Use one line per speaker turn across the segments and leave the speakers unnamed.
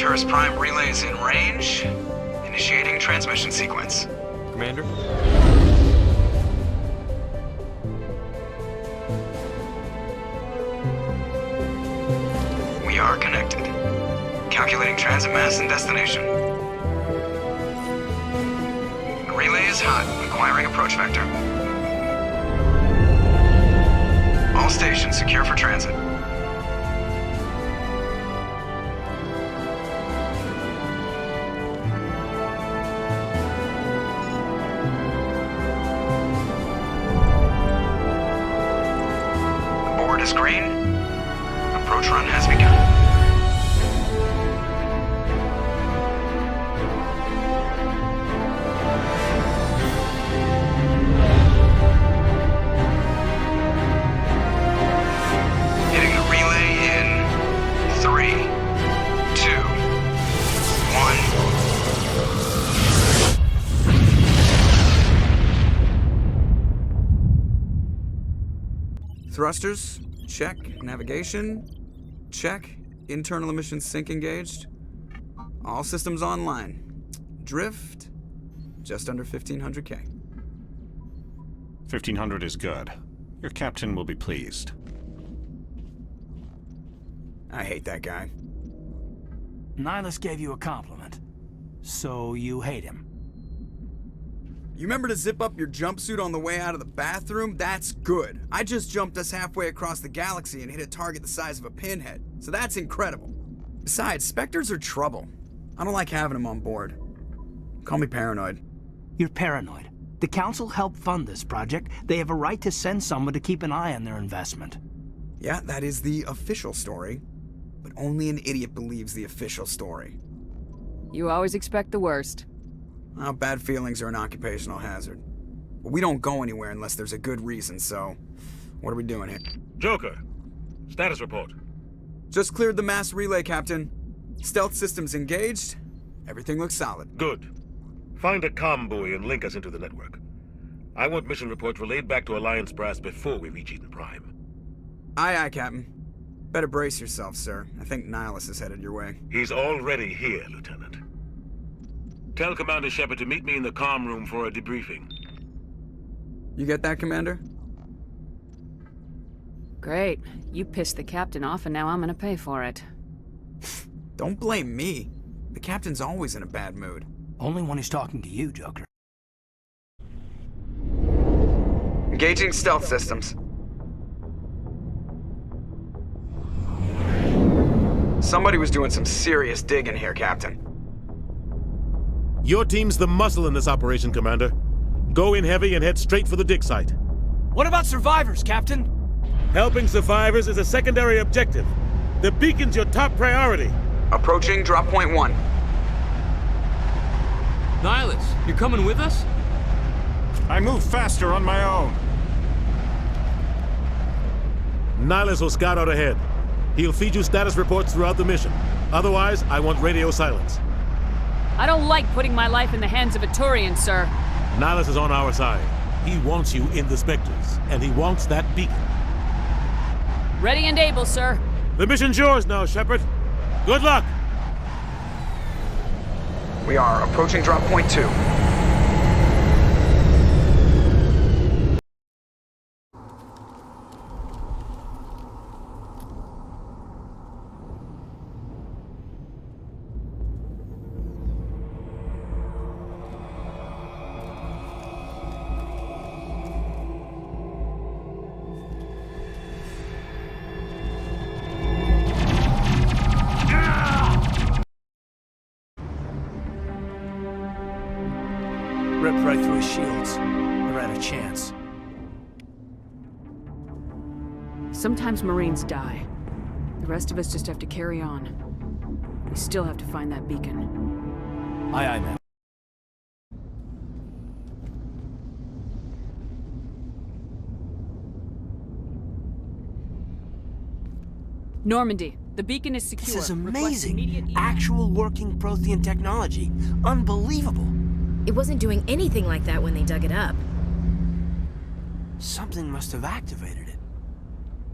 Arcturus Prime relays in range. Initiating transmission sequence.
Commander?
We are connected. Calculating transit mass and destination. The relay is hot, acquiring approach vector. All stations secure for transit. The board is green. Approach run has begun. Hitting the relay in 3, 2, 1.
Thrusters, check. Navigation, check. Internal emissions sync engaged. All systems online. Drift, just under 1500K.
1500 is good. Your captain will be pleased.
I hate that guy.
Nihilus gave you a compliment. So you hate him.
You remember to zip up your jumpsuit on the way out of the bathroom? That's good. I just jumped us halfway across the galaxy and hit a target the size of a pinhead, so that's incredible. Besides, Spectres are trouble. I don't like having them on board. Call me paranoid.
You're paranoid. The Council helped fund this project. They have a right to send someone to keep an eye on their investment.
Yeah, that is the official story. But only an idiot believes the official story.
You always expect the worst.
Well, bad feelings are an occupational hazard. But we don't go anywhere unless there's a good reason, so... what are we doing here?
Joker, status report.
Just cleared the mass relay, Captain. Stealth systems engaged. Everything looks solid.
Good. Find a comm buoy and link us into the network. I want mission reports relayed back to Alliance brass before we reach Eden Prime.
Aye, aye, Captain. Better brace yourself, sir. I think Nihilus is headed your way.
He's already here, Lieutenant. Tell Commander Shepard to meet me in the comm room for a debriefing.
You get that, Commander?
Great. You pissed the captain off and now I'm gonna pay for it.
Don't blame me. The Captain's always in a bad mood.
Only when he's talking to you, Joker.
Engaging stealth systems. Somebody was doing some serious digging here, Captain.
Your team's the muscle in this operation, Commander. Go in heavy and head straight for the dig site.
What about survivors, Captain?
Helping survivors is a secondary objective. The beacon's your top priority.
Approaching drop point 1.
Nihilus, you coming with us?
I move faster on my own.
Nihilus will scout out ahead. He'll feed you status reports throughout the mission. Otherwise, I want radio silence.
I don't like putting my life in the hands of a Turian, sir.
Nihilus is on our side. He wants you in the Spectres, and he wants that beacon.
Ready and able, sir.
The mission's yours now, Shepard. Good luck!
We are approaching drop point 2.
Ripped right through his shields. Never had a chance.
Sometimes Marines die. The rest of us just have to carry on. We still have to find that beacon.
Aye, aye, ma'am.
Normandy, the beacon is secure.
This is
Request immediate
amazing.
evac.
Actual working Prothean technology. Unbelievable.
It wasn't doing anything like that when they dug it up.
Something must have activated it.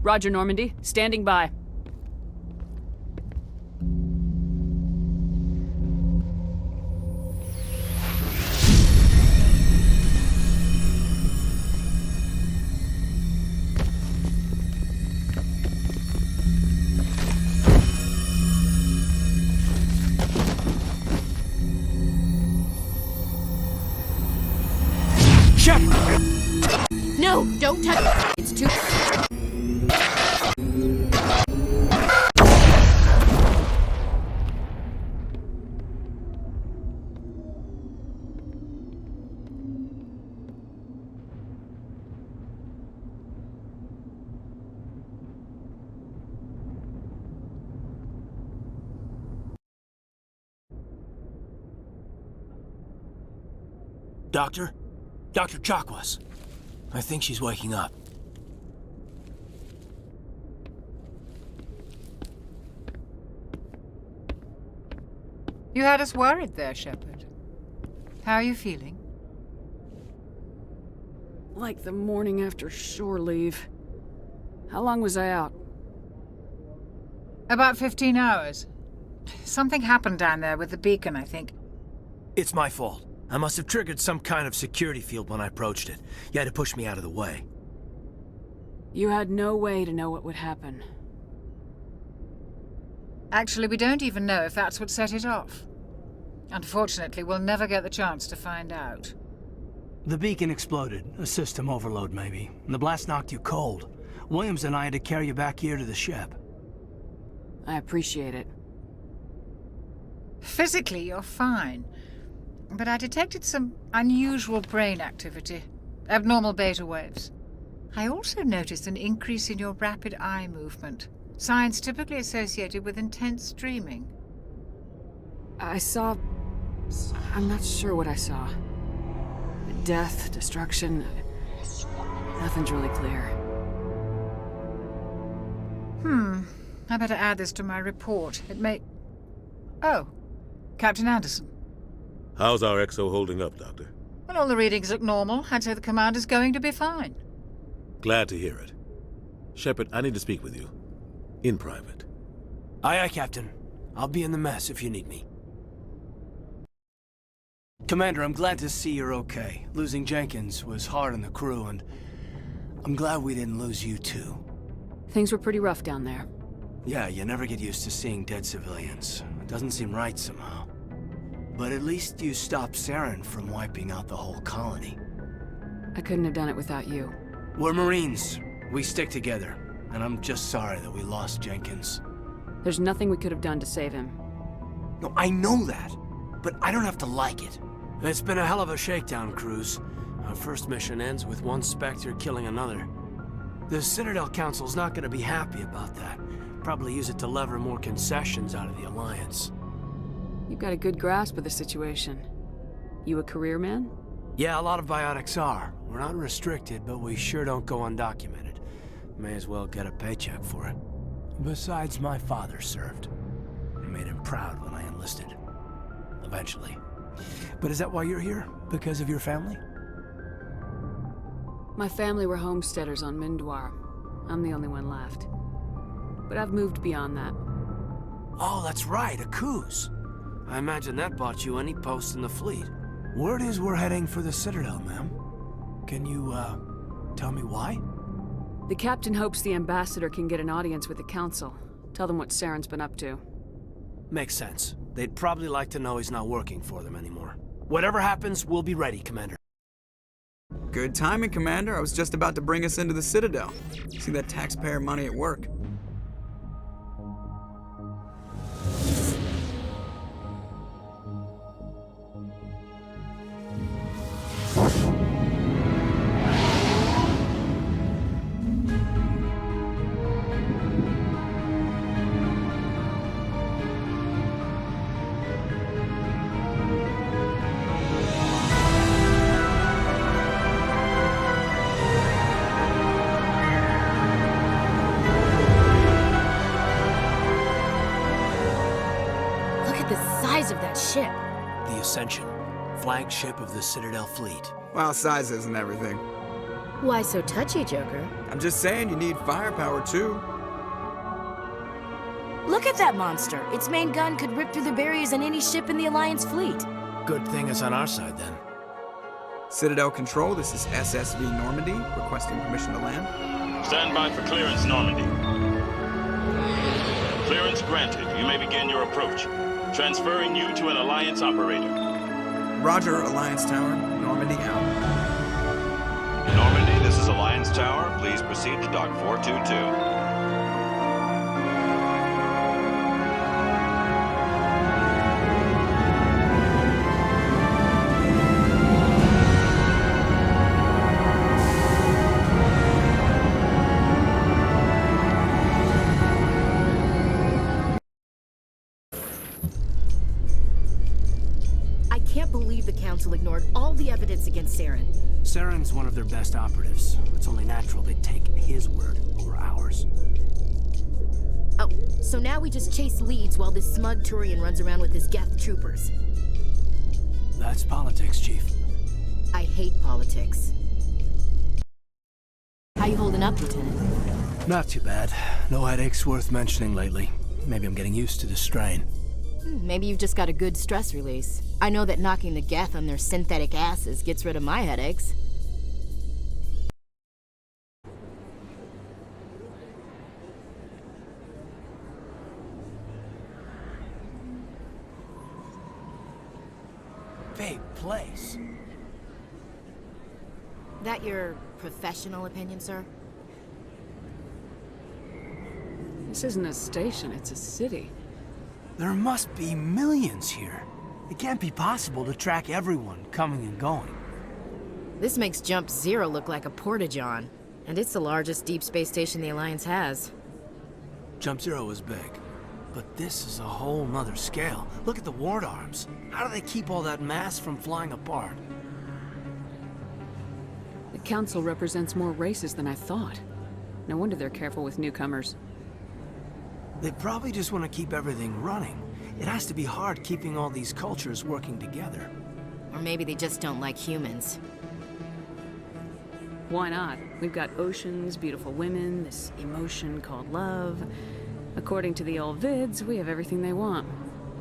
Roger, Normandy. Standing by.
Shepard!
No, don't touch. It's too.
Doctor? Dr. Chakwas. I think she's waking up.
You had us worried there, Shepard. How are you feeling?
Like the morning after shore leave. How long was I out?
About 15 hours. Something happened down there with the beacon, I think.
It's my fault. I must have triggered some kind of security field when I approached it. You had to push me out of the way.
You had no way to know what would happen.
Actually, we don't even know if that's what set it off. Unfortunately, we'll never get the chance to find out.
The beacon exploded. A system overload, maybe. The blast knocked you cold. Williams and I had to carry you back here to the ship.
I appreciate it.
Physically, you're fine. But I detected some unusual brain activity. Abnormal beta waves. I also noticed an increase in your rapid eye movement. Signs typically associated with intense dreaming.
I saw... I'm not sure what I saw. Death, destruction... Nothing's really clear.
I better add this to my report. It may... Oh, Captain Anderson.
How's our XO holding up, Doctor?
Well, all the readings look normal. I'd say the commander's going to be fine.
Glad to hear it. Shepard, I need to speak with you. In private.
Aye, aye, Captain. I'll be in the mess if you need me. Commander, I'm glad to see you're okay. Losing Jenkins was hard on the crew, and I'm glad we didn't lose you too.
Things were pretty rough down there.
Yeah, you never get used to seeing dead civilians. It doesn't seem right somehow. But at least you stopped Saren from wiping out the whole colony.
I couldn't have done it without you.
We're Marines. We stick together. And I'm just sorry that we lost Jenkins.
There's nothing we could have done to save him.
No, I know that. But I don't have to like it. It's been a hell of a shakedown cruise. Our first mission ends with one Spectre killing another. The Citadel Council's not going to be happy about that. Probably use it to lever more concessions out of the Alliance.
You've got a good grasp of the situation. You a career man?
Yeah, a lot of biotics are. We're not restricted, but we sure don't go undocumented. May as well get a paycheck for it. Besides, my father served. I made him proud when I enlisted. Eventually. But is that why you're here? Because of your family?
My family were homesteaders on Mindwar. I'm the only one left. But I've moved beyond that.
Oh, that's right, a cruise. I imagine that bought you any post in the fleet. Word is we're heading for the Citadel, ma'am. Can you, tell me why?
The captain hopes the ambassador can get an audience with the council. Tell them what Saren's been up to.
Makes sense. They'd probably like to know he's not working for them anymore. Whatever happens, we'll be ready, Commander.
Good timing, Commander. I was just about to bring us into the Citadel. See that taxpayer money at work.
Of that ship.
The Ascension, flagship of the Citadel fleet.
Well, size isn't everything.
Why so touchy, Joker?
I'm just saying you need firepower too.
Look at that monster. Its main gun could rip through the barriers in any ship in the Alliance fleet.
Good thing it's on our side then.
Citadel Control, this is SSV Normandy, requesting permission to land.
Stand by for clearance, Normandy. Clearance granted. You may begin your approach. Transferring you to an Alliance operator.
Roger, Alliance Tower. Normandy out.
tower, please proceed to dock 422.
I can't believe the Council ignored all the evidence against Saren.
Saren's one of their best operatives. It's only natural they'd take his word over ours.
Oh, so now we just chase leads while this smug Turian runs around with his Geth troopers.
That's politics, Chief.
I hate politics. How you holding up, Lieutenant?
Not too bad. No headaches worth mentioning lately. Maybe I'm getting used to the strain.
Maybe you've just got a good stress release. I know that knocking the Geth on their synthetic asses gets rid of my headaches.
Big place.
That your professional opinion, sir?
This isn't a station, it's a city.
There must be millions here. It can't be possible to track everyone coming and going.
This makes Jump Zero look like a porta-john, and it's the largest deep space station the Alliance has.
Jump Zero is big, but this is a whole nother scale. Look at the ward arms. How do they keep all that mass from flying apart?
The Council represents more races than I thought. No wonder they're careful with newcomers.
They probably just want to keep everything running. It has to be hard keeping all these cultures working together.
Or maybe they just don't like humans.
Why not? We've got oceans, beautiful women, this emotion called love. According to the old vids, we have everything they want.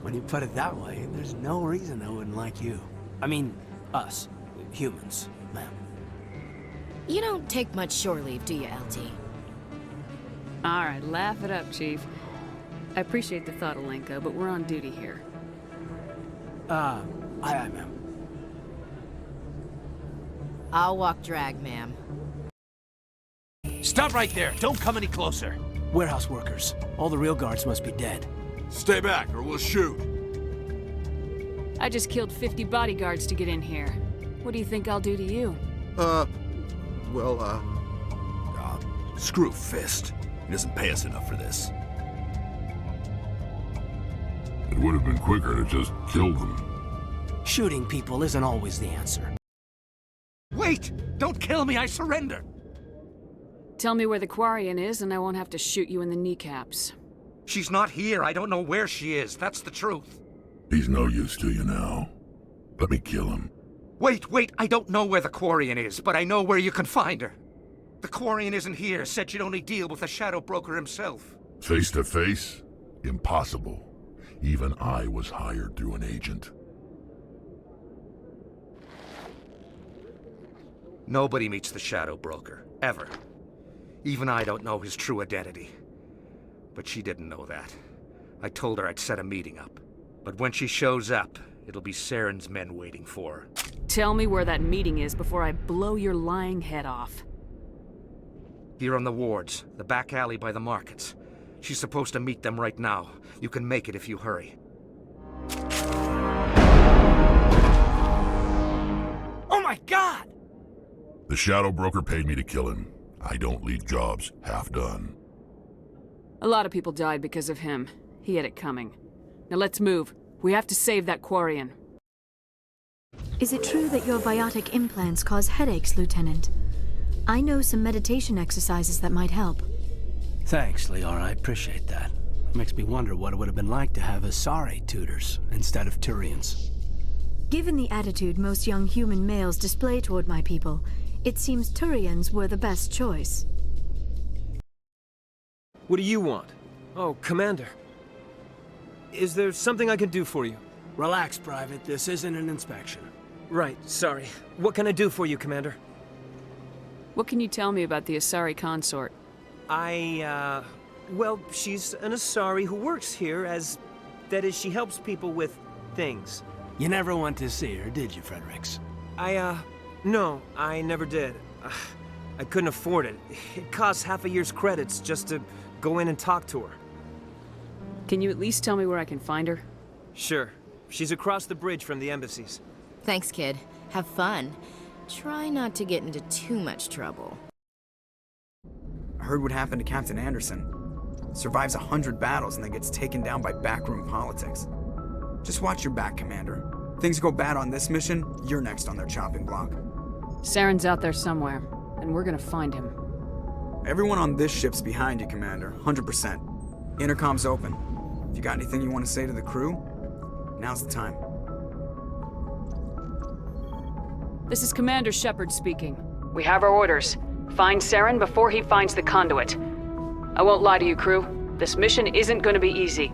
When you put it that way, there's no reason I wouldn't like you. I mean, us. Humans, ma'am.
You don't take much shore leave, do you, LT?
All right, laugh it up, Chief. I appreciate the thought, Alenko, but we're on duty here.
Aye, ma'am.
I'll walk drag, ma'am.
Stop right there! Don't come any closer! Warehouse workers. All the real guards must be dead.
Stay back, or we'll shoot.
I just killed 50 bodyguards to get in here. What do you think I'll do to you?
Screw Fist. He doesn't pay us enough for this.
It would have been quicker to just kill them.
Shooting people isn't always the answer.
Wait! Don't kill me, I surrender!
Tell me where the Quarian is, and I won't have to shoot you in the kneecaps.
She's not here. I don't know where she is. That's the truth.
He's no use to you now. Let me kill him.
Wait! I don't know where the Quarian is, but I know where you can find her. The Quarian isn't here. Said she'd only deal with the Shadow Broker himself.
Face to face? Impossible. Even I was hired through an agent.
Nobody meets the Shadow Broker. Ever. Even I don't know his true identity. But she didn't know that. I told her I'd set a meeting up. But when she shows up, it'll be Saren's men waiting for her.
Tell me where that meeting is before I blow your lying head off.
Here on the wards, the back alley by the markets. She's supposed to meet them right now. You can make it if you hurry.
Oh my God!
The Shadow Broker paid me to kill him. I don't leave jobs half done.
A lot of people died because of him. He had it coming. Now let's move. We have to save that Quarian.
Is it true that your biotic implants cause headaches, Lieutenant? I know some meditation exercises that might help.
Thanks, Liara. I appreciate that. It makes me wonder what it would have been like to have Asari tutors instead of Turians.
Given the attitude most young human males display toward my people, it seems Turians were the best choice.
What do you want? Oh, Commander. Is there something I can do for you?
Relax, Private. This isn't an inspection.
Right, sorry. What can I do for you, Commander?
What can you tell me about the Asari Consort?
Well, she's an Asari who works here as... That is, she helps people with things.
You never went to see her, did you, Fredericks?
No, I never did. I couldn't afford it. It costs half a year's credits just to go in and talk to her.
Can you at least tell me where I can find her?
Sure. She's across the bridge from the embassies.
Thanks, kid. Have fun. Try not to get into too much trouble.
I heard what happened to Captain Anderson. Survives 100 battles and then gets taken down by backroom politics. Just watch your back, Commander. Things go bad on this mission, you're next on their chopping block.
Saren's out there somewhere, and we're gonna find him.
Everyone on this ship's behind you, Commander. 100%. Intercom's open. If you got anything you want to say to the crew, now's the time.
This is Commander Shepard speaking. We have our orders. Find Saren before he finds the conduit. I won't lie to you, crew. This mission isn't going to be easy.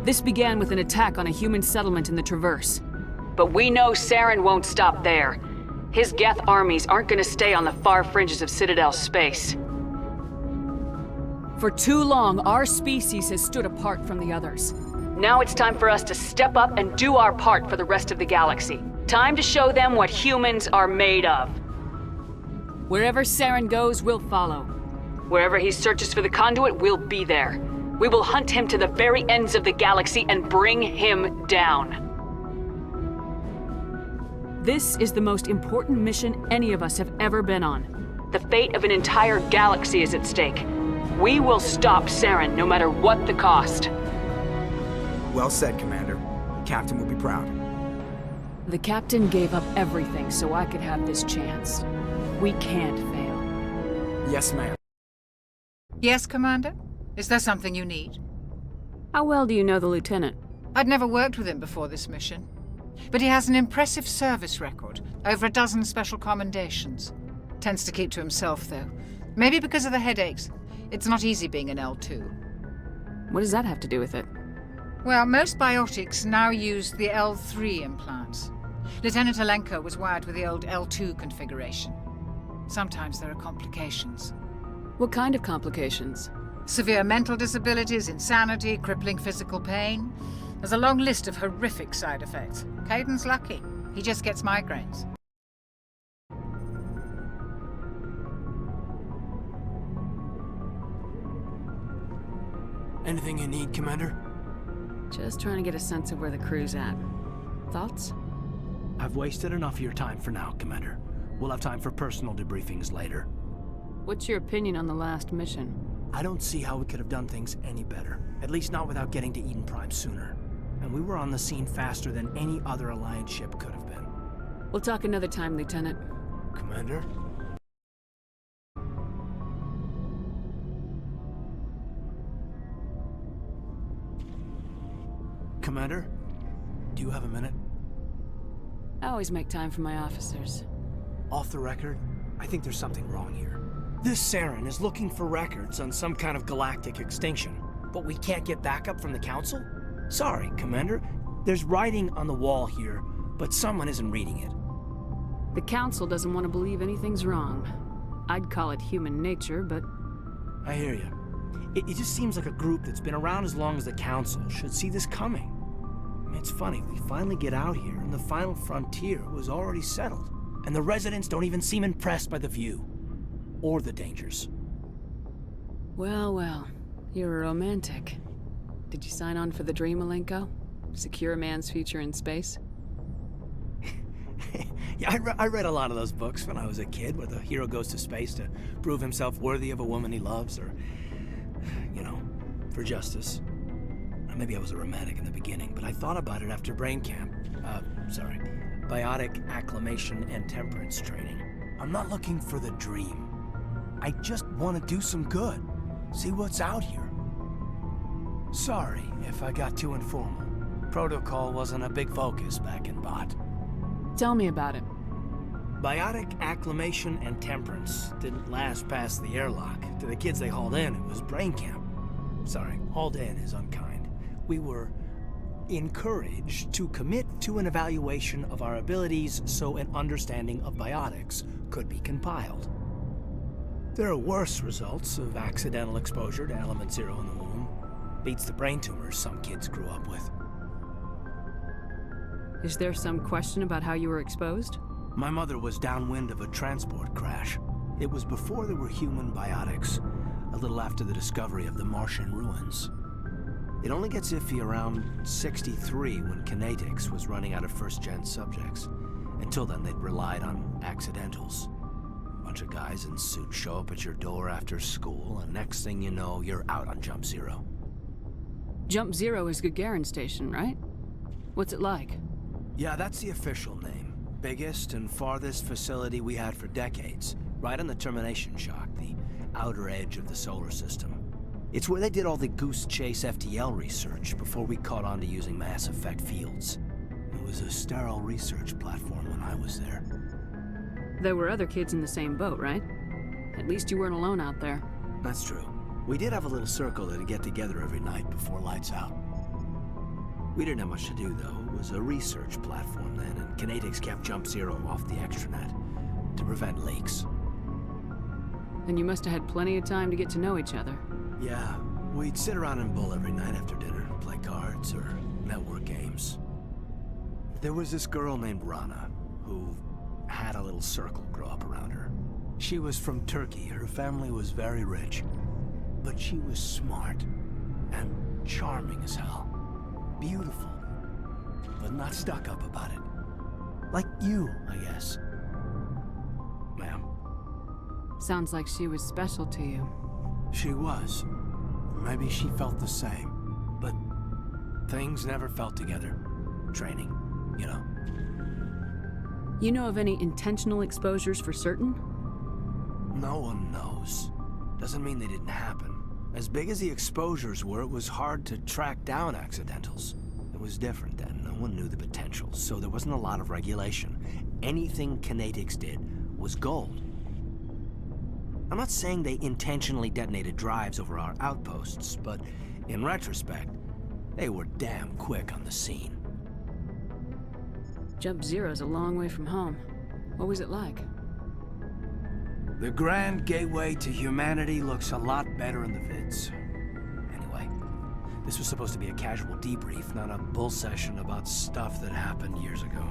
This began with an attack on a human settlement in the Traverse. But we know Saren won't stop there. His Geth armies aren't going to stay on the far fringes of Citadel space. For too long, our species has stood apart from the others. Now it's time for us to step up and do our part for the rest of the galaxy. Time to show them what humans are made of. Wherever Saren goes, we'll follow. Wherever he searches for the conduit, we'll be there. We will hunt him to the very ends of the galaxy and bring him down. This is the most important mission any of us have ever been on. The fate of an entire galaxy is at stake. We will stop Saren no matter what the cost.
Well said, Commander. The Captain will be proud.
The Captain gave up everything so I could have this chance. We can't fail.
Yes, ma'am.
Yes, Commander? Is there something you need?
How well do you know the Lieutenant?
I'd never worked with him before this mission. But he has an impressive service record. Over a dozen special commendations. Tends to keep to himself, though. Maybe because of the headaches. It's not easy being an L2.
What does that have to do with it?
Well, most biotics now use the L3 implants. Lieutenant Alenko was wired with the old L2 configuration. Sometimes there are complications.
What kind of complications?
Severe mental disabilities, insanity, crippling physical pain. There's a long list of horrific side effects. Kaidan's lucky. He just gets migraines.
Anything you need, Commander?
Just trying to get a sense of where the crew's at. Thoughts?
I've wasted enough of your time for now, Commander. We'll have time for personal debriefings later.
What's your opinion on the last mission?
I don't see how we could have done things any better. At least not without getting to Eden Prime sooner. And we were on the scene faster than any other Alliance ship could have been.
We'll talk another time, Lieutenant.
Commander? Commander? Do you have a minute?
I always make time for my officers.
Off the record, I think there's something wrong here. This Saren is looking for records on some kind of galactic extinction, but we can't get backup from the Council? Sorry, Commander. There's writing on the wall here, but someone isn't reading it.
The Council doesn't want to believe anything's wrong. I'd call it human nature, but...
I hear you. It just seems like a group that's been around as long as the Council should see this coming. I mean, it's funny, we finally get out here, and the final frontier was already settled. And the residents don't even seem impressed by the view. Or the dangers.
Well, well. You're a romantic. Did you sign on for the dream, Alenko? Secure a man's future in space?
Yeah, I read a lot of those books when I was a kid, where the hero goes to space to prove himself worthy of a woman he loves, or, you know, for justice. Maybe I was a romantic in the beginning, but I thought about it after brain camp. Biotic acclimation and temperance training. I'm not looking for the dream. I just want to do some good. See what's out here. Sorry if I got too informal. Protocol wasn't a big focus back in Bot.
Tell me about it.
Biotic acclimation and temperance didn't last past the airlock. To the kids they hauled in, it was brain camp. Sorry, hauled in is unkind. We were encouraged to commit to an evaluation of our abilities so an understanding of biotics could be compiled. There are worse results of accidental exposure to element 0 in the womb. Beats the brain tumors some kids grew up with.
Is there some question about how you were exposed?
My mother was downwind of a transport crash. It was before there were human biotics, a little after the discovery of the Martian ruins. It only gets iffy around 63 when Kinetics was running out of first-gen subjects. Until then, they'd relied on accidentals. A bunch of guys in suits show up at your door after school, and next thing you know, you're out on Jump Zero.
Jump Zero is Gagarin Station, right? What's it like?
Yeah, that's the official name. Biggest and farthest facility we had for decades. Right on the termination shock, the outer edge of the solar system. It's where they did all the Goose Chase FTL research before we caught on to using mass effect fields. It was a sterile research platform when I was there.
There were other kids in the same boat, right? At least you weren't alone out there.
That's true. We did have a little circle that'd get together every night before lights out. We didn't have much to do, though. It was a research platform then, and Kinetics kept Jump Zero off the extranet to prevent leaks.
Then you must have had plenty of time to get to know each other.
Yeah, we'd sit around and bull every night after dinner, play cards or network games. There was this girl named Rana, who had a little circle grow up around her. She was from Turkey. Her family was very rich. But she was smart and charming as hell. Beautiful, but not stuck up about it. Like you, I guess. Ma'am.
Sounds like she was special to you.
She was. Maybe she felt the same. But things never felt together. Training, you know.
You know of any intentional exposures for certain?
No one knows. Doesn't mean they didn't happen. As big as the exposures were, it was hard to track down accidentals. It was different then. No one knew the potential, so there wasn't a lot of regulation. Anything Kinetics did was gold. I'm not saying they intentionally detonated drives over our outposts, but in retrospect, they were damn quick on the scene.
Jump Zero's a long way from home. What was it like?
The grand gateway to humanity looks a lot better in the vids. Anyway, this was supposed to be a casual debrief, not a bull session about stuff that happened years ago.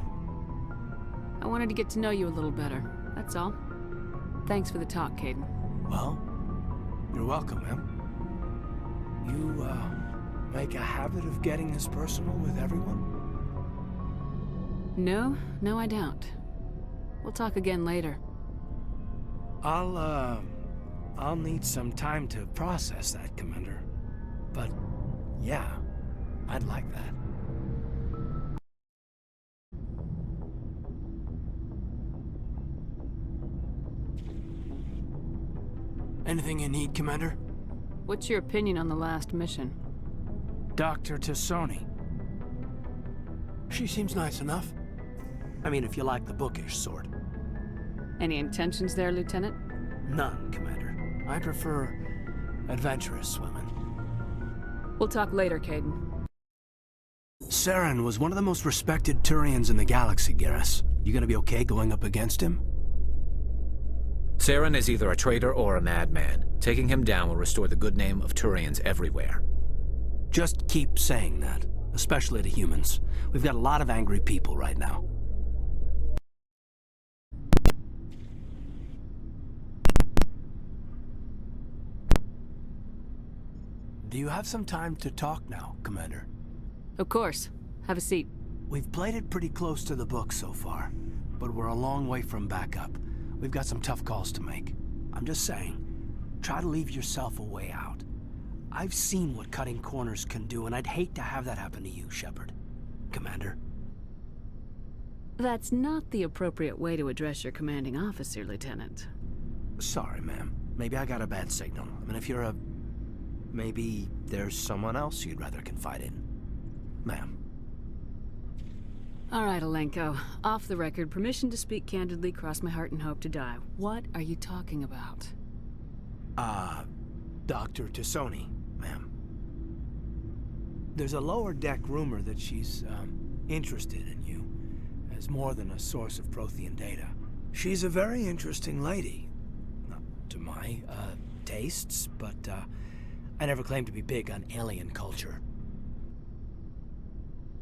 I wanted to get to know you a little better, that's all. Thanks for the talk, Kaidan.
Well, you're welcome, ma'am. You, make a habit of getting this personal with everyone?
No, I don't. We'll talk again later.
I'll need some time to process that, Commander. But, yeah, I'd like that. Anything you need, Commander?
What's your opinion on the last mission?
Dr. Tassoni. She seems nice enough. I mean, if you like the bookish sort.
Any intentions there, Lieutenant?
None, Commander. I prefer adventurous women.
We'll talk later, Kaidan.
Saren was one of the most respected Turians in the galaxy, Garrus. You gonna be okay going up against him?
Saren is either a traitor or a madman. Taking him down will restore the good name of Turians everywhere.
Just keep saying that, especially to humans. We've got a lot of angry people right now. Do you have some time to talk now, Commander?
Of course. Have a seat.
We've played it pretty close to the book so far, but we're a long way from backup. We've got some tough calls to make. I'm just saying, try to leave yourself a way out. I've seen what cutting corners can do, and I'd hate to have that happen to you, Shepard. Commander.
That's not the appropriate way to address your commanding officer, Lieutenant.
Sorry, ma'am. Maybe I got a bad signal. I mean, if you're a... Maybe there's someone else you'd rather confide in. Ma'am.
All right, Alenko. Off the record, permission to speak candidly, cross my heart and hope to die. What are you talking about?
Dr. Tassoni, ma'am. There's a lower deck rumor that she's, interested in you as more than a source of Prothean data. She's a very interesting lady. Not to my, tastes, but, I never claimed to be big on alien culture.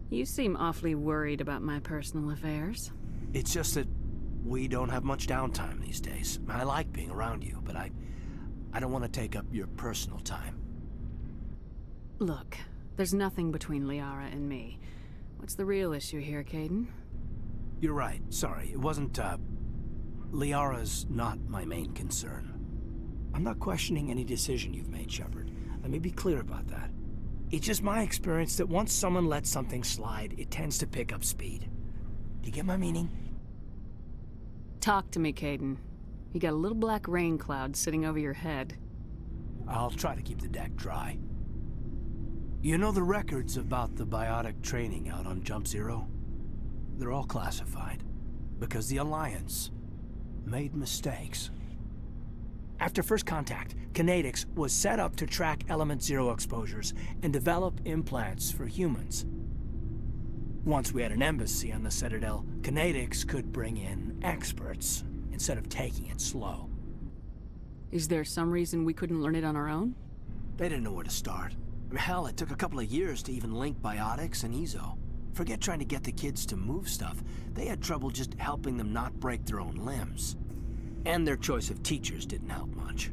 You seem awfully worried about my personal affairs.
It's just that We don't have much downtime these days. I like being around you, but I don't want to take up your personal time.
Look, there's nothing between Liara and me. What's the real issue here, Kaidan?
You're right. Sorry, it wasn't, Liara's not my main concern. I'm not questioning any decision you've made, Shepard. Let me be clear about that. It's just my experience that once someone lets something slide, it tends to pick up speed. Do you get my meaning?
Talk to me, Kaidan. You got a little black rain cloud sitting over your head.
I'll try to keep the deck dry. You know the records about the biotic training out on Jump Zero? They're all classified, because the Alliance made mistakes. After first contact, Kinetics was set up to track Element Zero exposures and develop implants for humans. Once we had an embassy on the Citadel, Kinetics could bring in experts instead of taking it slow.
Is there some reason we couldn't learn it on our own?
They didn't know where to start. I mean, hell, it took a couple of years to even link biotics and Ezo. Forget trying to get the kids to move stuff. They had trouble just helping them not break their own limbs. And their choice of teachers didn't help much.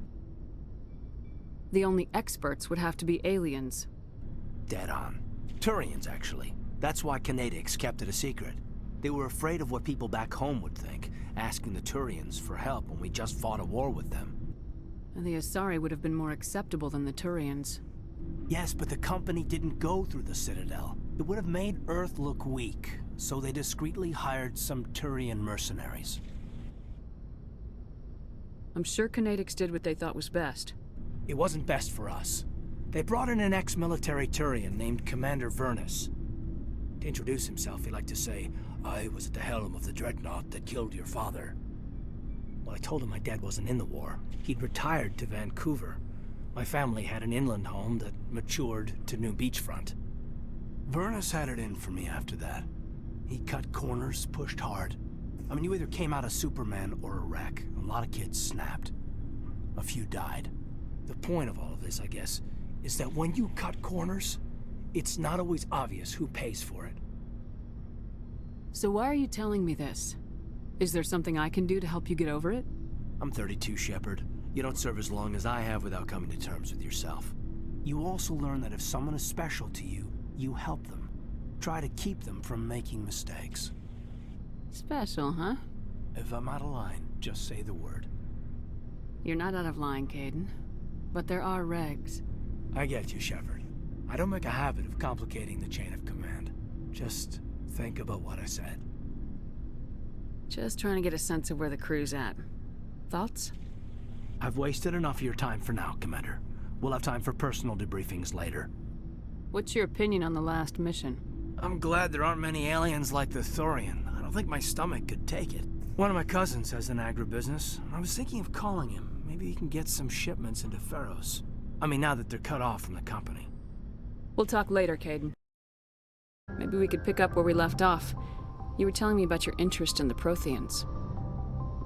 The only experts would have to be aliens.
Dead on. Turians, actually. That's why Kinetics kept it a secret. They were afraid of what people back home would think, asking the Turians for help when we just fought a war with them.
And the Asari would have been more acceptable than the Turians.
Yes, but the company didn't go through the Citadel. It would have made Earth look weak, so they discreetly hired some Turian mercenaries.
I'm sure Kinetics did what they thought was best.
It wasn't best for us. They brought in an ex-military Turian named Commander Vernus. To introduce himself, he liked to say, "I was at the helm of the dreadnought that killed your father." Well, I told him my dad wasn't in the war. He'd retired to Vancouver. My family had an inland home that matured to new beachfront. Vernus had it in for me after that. He cut corners, pushed hard. I mean, you either came out a Superman or a wreck. A lot of kids snapped. A few died. The point of all of this, I guess, is that when you cut corners, it's not always obvious who pays for it.
So why are you telling me this? Is there something I can do to help you get over it?
I'm 32, Shepard. You don't serve as long as I have without coming to terms with yourself. You also learn that if someone is special to you, you help them. Try to keep them from making mistakes.
Special, huh?
If I'm out of line, just say the word.
You're not out of line, Kaidan. But there are regs.
I get you, Shepard. I don't make a habit of complicating the chain of command. Just think about what I said.
Just trying to get a sense of where the crew's at. Thoughts?
I've wasted enough of your time for now, Commander. We'll have time for personal debriefings later.
What's your opinion on the last mission?
I'm glad there aren't many aliens like the Thorian. I don't think my stomach could take it. One of my cousins has an agribusiness. I was thinking of calling him. Maybe he can get some shipments into Pharos. I mean, now that they're cut off from the company.
We'll talk later, Kaidan. Maybe we could pick up where we left off. You were telling me about your interest in the Protheans.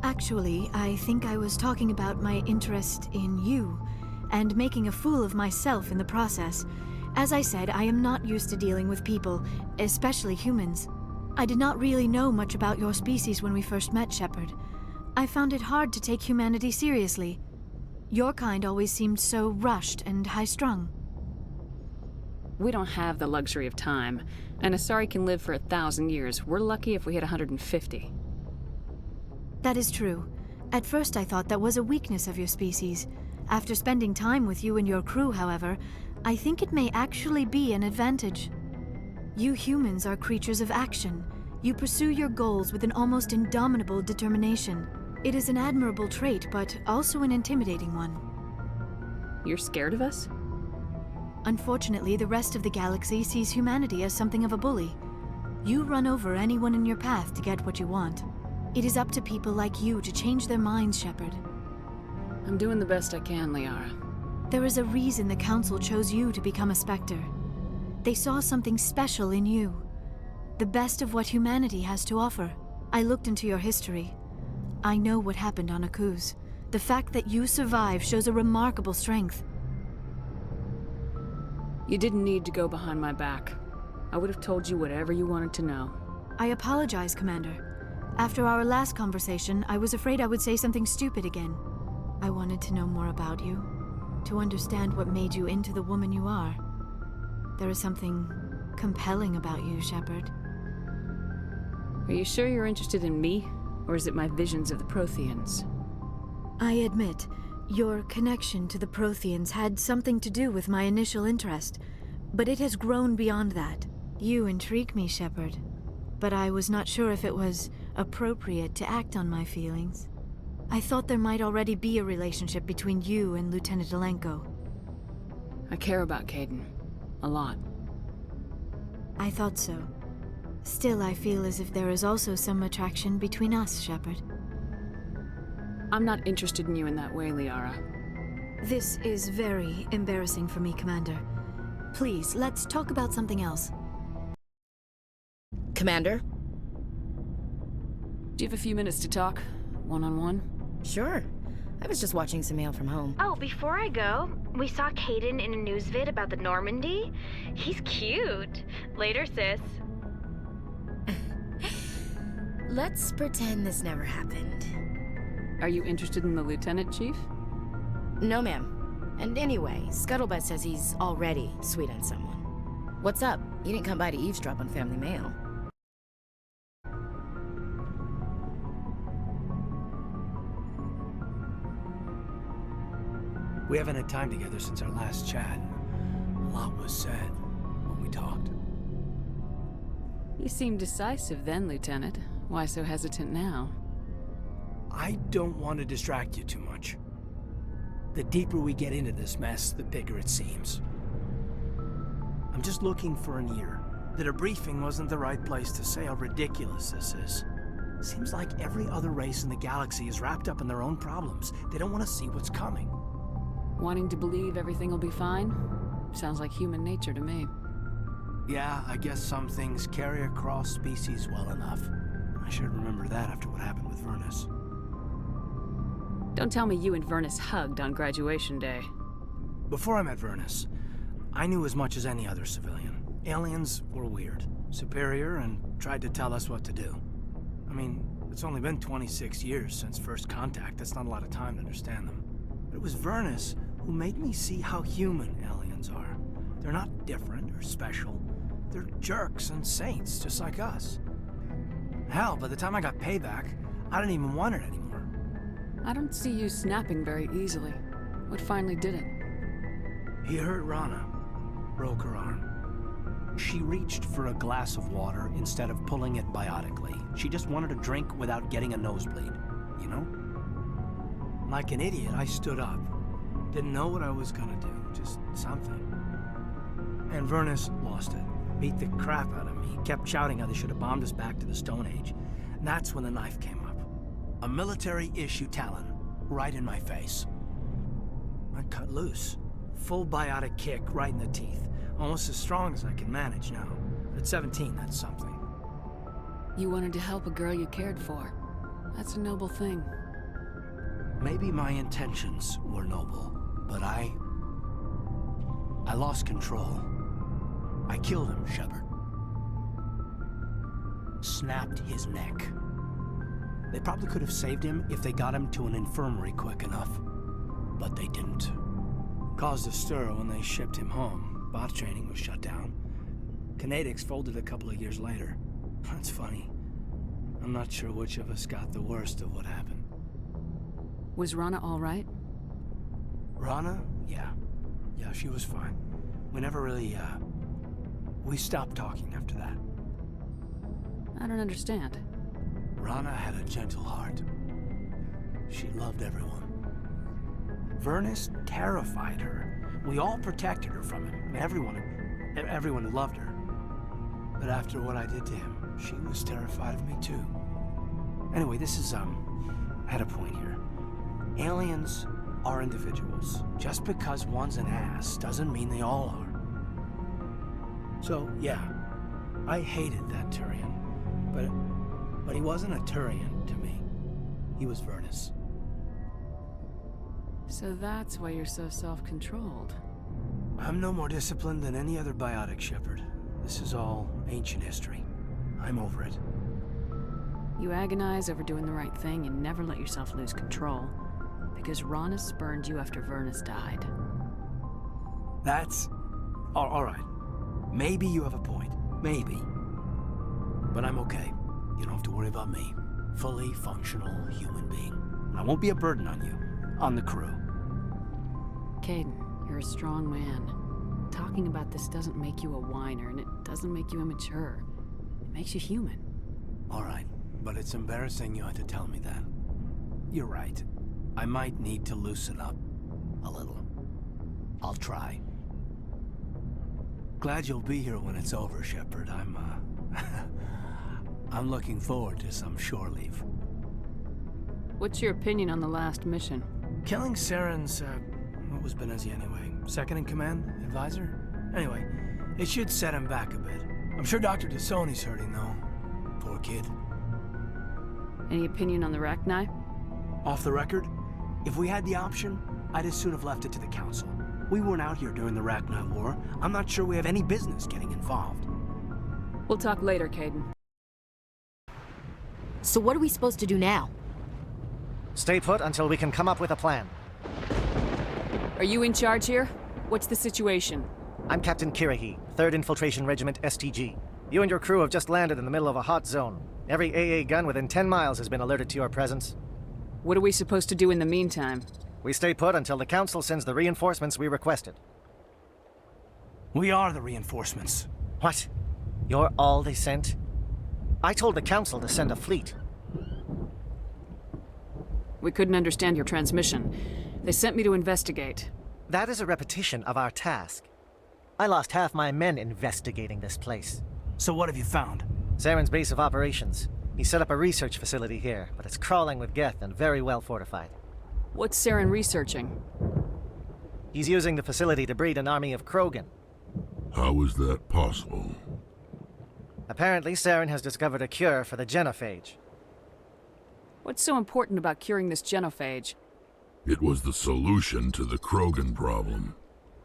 Actually, I think I was talking about my interest in you, and making a fool of myself in the process. As I said, I am not used to dealing with people, especially humans. I did not really know much about your species when we first met, Shepard. I found it hard to take humanity seriously. Your kind always seemed so rushed and high-strung.
We don't have the luxury of time. An Asari can live for 1,000 years. We're lucky if we hit 150.
That is true. At first I thought that was a weakness of your species. After spending time with you and your crew, however, I think it may actually be an advantage. You humans are creatures of action. You pursue your goals with an almost indomitable determination. It is an admirable trait, but also an intimidating one.
You're scared of us?
Unfortunately, the rest of the galaxy sees humanity as something of a bully. You run over anyone in your path to get what you want. It is up to people like you to change their minds, Shepard.
I'm doing the best I can, Liara.
There is a reason the Council chose you to become a Spectre. They saw something special in you. The best of what humanity has to offer. I looked into your history. I know what happened on Akuz. The fact that you survived shows a remarkable strength.
You didn't need to go behind my back. I would have told you whatever you wanted to know.
I apologize, Commander. After our last conversation, I was afraid I would say something stupid again. I wanted to know more about you, to understand what made you into the woman you are. There is something compelling about you, Shepard.
Are you sure you're interested in me, or is it my visions of the Protheans?
I admit, your connection to the Protheans had something to do with my initial interest, but it has grown beyond that. You intrigue me, Shepard, but I was not sure if it was appropriate to act on my feelings. I thought there might already be a relationship between you and Lieutenant Alenko.
I care about Kaidan. A lot.
I thought so. Still, I feel as if there is also some attraction between us, Shepard.
I'm not interested in you in that way, Liara.
This is very embarrassing for me, Commander. Please, let's talk about something else.
Commander?
Do you have a few minutes to talk? One-on-one?
Sure. I was just watching some mail from home.
Oh, before I go, we saw Kaidan in a news vid about the Normandy. He's cute. Later, sis.
Let's pretend this never happened.
Are you interested in the Lieutenant, Chief?
No, ma'am. And anyway, Scuttlebutt says he's already sweet on someone. What's up? You didn't come by to eavesdrop on family mail.
We haven't had time together since our last chat. A lot was said when we talked.
You seemed decisive then, Lieutenant. Why so hesitant now?
I don't want to distract you too much. The deeper we get into this mess, the bigger it seems. I'm just looking for an ear. That a briefing wasn't the right place to say how ridiculous this is. Seems like every other race in the galaxy is wrapped up in their own problems. They don't want to see what's coming.
Wanting to believe everything will be fine? Sounds like human nature to me.
Yeah, I guess some things carry across species well enough. I should remember that after what happened with Vernus.
Don't tell me you and Vernus hugged on graduation day.
Before I met Vernus, I knew as much as any other civilian. Aliens were weird, superior, and tried to tell us what to do. I mean, it's only been 26 years since first contact. That's not a lot of time to understand them. But it was Vernus who made me see how human aliens are. They're not different or special. They're jerks and saints, just like us. Hell, by the time I got payback, I didn't even want it anymore.
I don't see you snapping very easily. What finally did it?
He hurt Rana. Broke her arm. She reached for a glass of water instead of pulling it biotically. She just wanted a drink without getting a nosebleed, you know? Like an idiot, I stood up. Didn't know what I was gonna do, just something. And Vernus lost it. Beat the crap out of me. Kept shouting how they should have bombed us back to the Stone Age. And that's when the knife came up. A military-issue talon, right in my face. I cut loose. Full biotic kick right in the teeth. Almost as strong as I can manage now. At 17, that's something.
You wanted to help a girl you cared for. That's a noble thing.
Maybe my intentions were noble, but I lost control. I killed him, Shepard. Snapped his neck. They probably could have saved him if they got him to an infirmary quick enough. But they didn't. Caused a stir when they shipped him home. Bot training was shut down. Kinetics folded a couple of years later. That's funny. I'm not sure which of us got the worst of what happened.
Was Rana all right?
Rana? Yeah. Yeah, she was fine. We never really, we stopped talking after that.
I don't understand.
Rana had a gentle heart. She loved everyone. Vernus terrified her. We all protected her from him. Everyone loved her. But after what I did to him, she was terrified of me too. Anyway, this is, I had a point here. Aliens are individuals. Just because one's an ass doesn't mean they all are. So, yeah, I hated that Turian. But he wasn't a Turian to me. He was Vernus.
So that's why you're so self-controlled.
I'm no more disciplined than any other biotic, Shepard. This is all ancient history. I'm over it.
You agonize over doing the right thing and never let yourself lose control. Because Rana spurned you after Vernus died.
That's... all right. Maybe you have a point. Maybe. But I'm okay. You don't have to worry about me. Fully functional human being. I won't be a burden on you. On the crew.
Kaidan, you're a strong man. Talking about this doesn't make you a whiner, and it doesn't make you immature. It makes you human.
All right, but it's embarrassing you had to tell me that. You're right. I might need to loosen up a little. I'll try. Glad you'll be here when it's over, Shepard. I'm looking forward to some shore leave.
What's your opinion on the last mission?
Killing Saren's, what was Benezi anyway? Second in command? Advisor? Anyway, it should set him back a bit. I'm sure Dr. Dasoni's hurting, though. Poor kid.
Any opinion on the Rachni?
Off the record, if we had the option, I'd as soon have left it to the Council. We weren't out here during the Rachni War. I'm not sure we have any business getting involved.
We'll talk later, Kaidan.
So what are we supposed to do now?
Stay put until we can come up with a plan.
Are you in charge here? What's the situation?
I'm Captain Kirahi, 3rd Infiltration Regiment STG. You and your crew have just landed in the middle of a hot zone. Every AA gun within 10 miles has been alerted to your presence.
What are we supposed to do in the meantime?
We stay put until the Council sends the reinforcements we requested.
We are the reinforcements.
What? You're all they sent? I told the Council to send a fleet.
We couldn't understand your transmission. They sent me to investigate.
That is a repetition of our task. I lost half my men investigating this place.
So what have you found?
Saren's base of operations. He set up a research facility here, but it's crawling with Geth and very well fortified.
What's Saren researching?
He's using the facility to breed an army of Krogan.
How is that possible?
Apparently, Saren has discovered a cure for the genophage.
What's so important about curing this genophage?
It was the solution to the Krogan problem.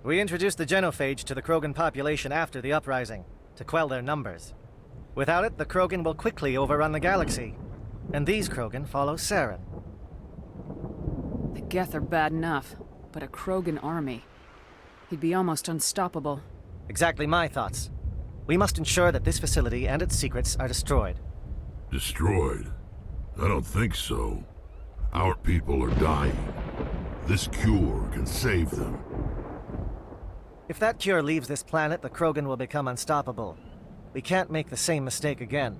We introduced the genophage to the Krogan population after the uprising, to quell their numbers. Without it, the Krogan will quickly overrun the galaxy. And these Krogan follow Saren.
The Geth are bad enough, but a Krogan army. He'd be almost unstoppable.
Exactly my thoughts. We must ensure that this facility and its secrets are destroyed.
Destroyed? I don't think so. Our people are dying. This cure can save them.
If that cure leaves this planet, the Krogan will become unstoppable. We can't make the same mistake again.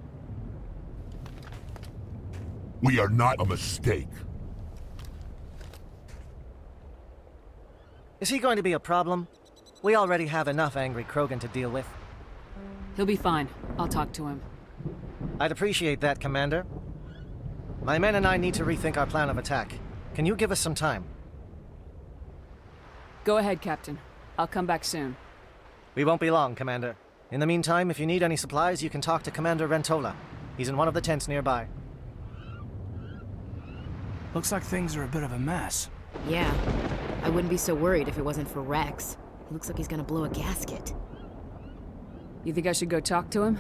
We are not a mistake.
Is he going to be a problem? We already have enough angry Krogan to deal with.
He'll be fine. I'll talk to him.
I'd appreciate that, Commander. My men and I need to rethink our plan of attack. Can you give us some time?
Go ahead, Captain. I'll come back soon.
We won't be long, Commander. In the meantime, if you need any supplies, you can talk to Commander Rentola. He's in one of the tents nearby.
Looks like things are a bit of a mess.
Yeah. I wouldn't be so worried if it wasn't for Rex. He looks like he's gonna blow a gasket.
You think I should go talk to him?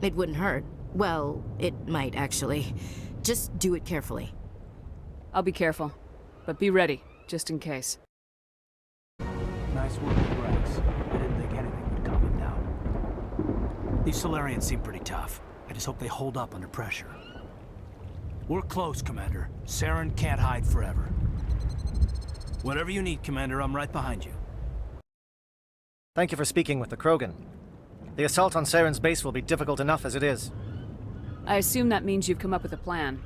It wouldn't hurt. Well, it might, actually. Just do it carefully.
I'll be careful. But be ready, just in case.
Nice work with Rex. I didn't think anything would calm him down. These Solarians seem pretty tough. I just hope they hold up under pressure. We're close, Commander. Saren can't hide forever. Whatever you need, Commander, I'm right behind you.
Thank you for speaking with the Krogan. The assault on Saren's base will be difficult enough as it is.
I assume that means you've come up with a plan.